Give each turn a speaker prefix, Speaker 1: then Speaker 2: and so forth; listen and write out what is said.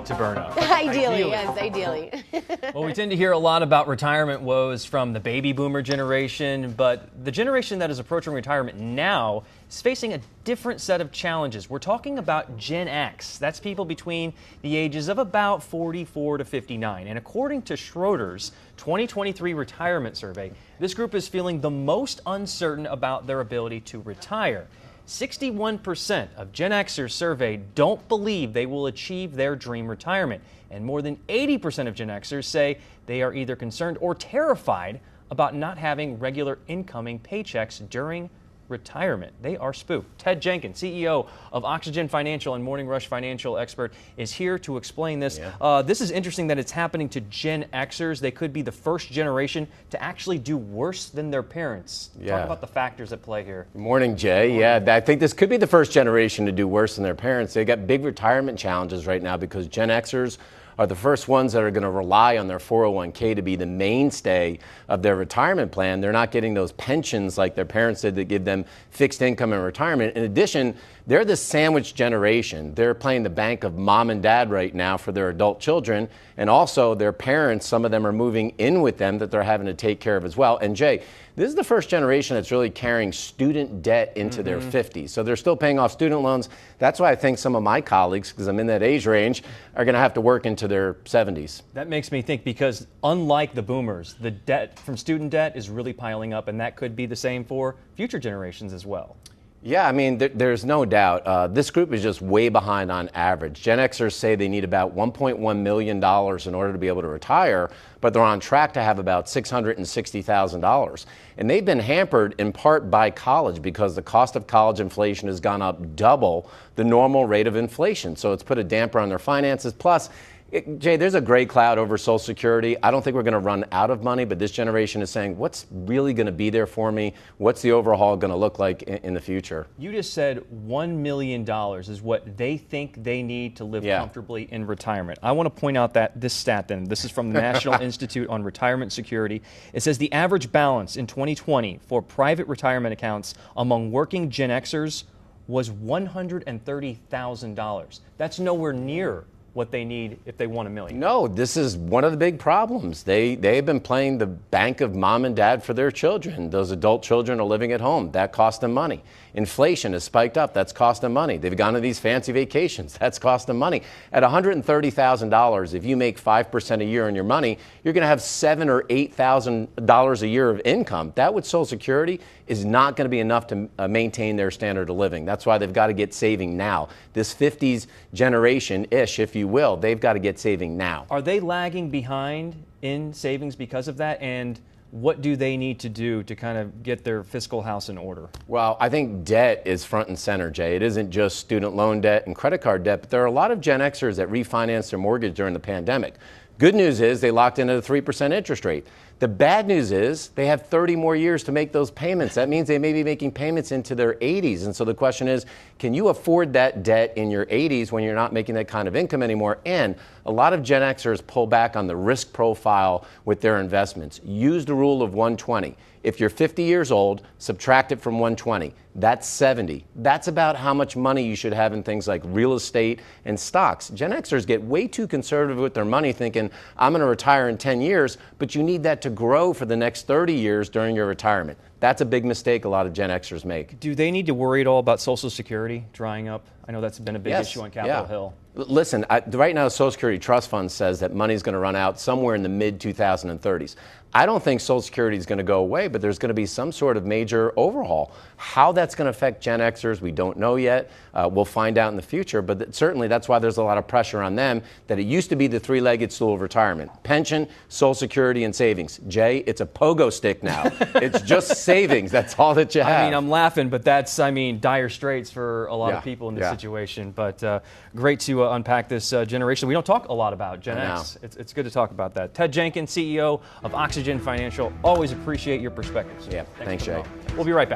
Speaker 1: to burn up.
Speaker 2: Ideally, yes, ideally.
Speaker 1: Well, we tend to hear a lot about retirement woes from the baby boomer generation, but the generation that is approaching retirement now is facing a different set of challenges. We're talking about Gen X. That's people between the ages of about 44 to 59. And according to Schroders 2023 retirement survey, this group is feeling the most uncertain about their ability to retire. 61% of Gen Xers surveyed don't believe they will achieve their dream retirement. And more than 80% of Gen Xers say they are either concerned or terrified about not having regular incoming paychecks during retirement. They are spooked. Ted Jenkins, CEO of Oxygen Financial and Morning Rush Financial expert, is here to explain this. This is interesting that it's happening to Gen Xers. They could be the first generation to actually do worse than their parents. Talk about the factors at play here.
Speaker 3: Good morning, Jay. Yeah, I think this could be the first generation to do worse than their parents. They got big retirement challenges right now because Gen Xers are the first ones that are going to rely on their 401k to be the mainstay of their retirement plan. They're not getting those pensions like their parents did that give them fixed income in retirement. In addition, they're the sandwich generation. They're playing the bank of mom and dad right now for their adult children. And also their parents, some of them are moving in with them that they're having to take care of as well. And Jay, this is the first generation that's really carrying student debt into their 50s. So they're still paying off student loans. That's why I think some of my colleagues, because I'm in that age range, are going to have to work into their 70s.
Speaker 1: That makes me think, because unlike the boomers, the debt from student debt is really piling up, and that could be the same for future generations as well.
Speaker 3: Yeah, I mean, there's no doubt. This group is just way behind on average. Gen Xers say they need about $1.1 million in order to be able to retire, but they're on track to have about $660,000. And they've been hampered in part by college because the cost of college inflation has gone up double the normal rate of inflation. So it's put a damper on their finances. Plus, Jay, there's a gray cloud over Social Security. I don't think we're going to run out of money, but this generation is saying, what's really going to be there for me? What's the overhaul going to look like in the future?
Speaker 1: You just said $1 million is what they think they need to live comfortably in retirement. I want to point out that this stat then. This is from the National Institute on Retirement Security. It says the average balance in 2020 for private retirement accounts among working Gen Xers was $130,000. That's nowhere near what they need if they want $1 million.
Speaker 3: No, this is one of the big problems. They've been playing the bank of mom and dad for their children. Those adult children are living at home. That costs them money. Inflation has spiked up. That's cost them money. They've gone to these fancy vacations. That's cost them money. At $130,000, if you make 5% a year on your money, you're going to have $7,000 or $8,000 a year of income. That with Social Security is not going to be enough to maintain their standard of living. That's why they've got to get saving now. This 50s generation-ish, if you will, they've got to get saving now.
Speaker 1: Are they lagging behind in savings because of that? And what do they need to do to kind of get their fiscal house in order?
Speaker 3: Well, I think debt is front and center, Jay. It isn't just student loan debt and credit card debt, but there are a lot of Gen Xers that refinanced their mortgage during the pandemic. Good news is they locked in at a 3% interest rate. The bad news is they have 30 more years to make those payments. That means they may be making payments into their 80s. And so the question is, can you afford that debt in your 80s when you're not making that kind of income anymore? And a lot of Gen Xers pull back on the risk profile with their investments. Use the rule of 120. If you're 50 years old, subtract it from 120. That's 70. That's about how much money you should have in things like real estate and stocks. Gen Xers get way too conservative with their money, thinking, I'm going to retire in 10 years, but you need that to grow for the next 30 years during your retirement. That's a big mistake a lot of Gen Xers make.
Speaker 1: Do they need to worry at all about Social Security drying up? I know that's been a big issue on Capitol Hill.
Speaker 3: Listen, right now, the Social Security Trust Fund says that money's going to run out somewhere in the mid-2030s. I don't think Social Security is going to go away, but there's going to be some sort of major overhaul. How that's going to affect Gen Xers, we don't know yet. We'll find out in the future, but certainly that's why there's a lot of pressure on them, that it used to be the three-legged stool of retirement. Pension, Social Security, and savings. Jay, it's a pogo stick now. It's just savings. That's all that you have.
Speaker 1: I mean, I'm laughing, but that's, dire straits for a lot of people in this situation. But great to unpack this generation. We don't talk a lot about Gen X. It's good to talk about that. Ted Jenkins, CEO of Oxygen Financial. Always appreciate your perspectives.
Speaker 3: Yeah, thanks, Jay.
Speaker 1: We'll be right back.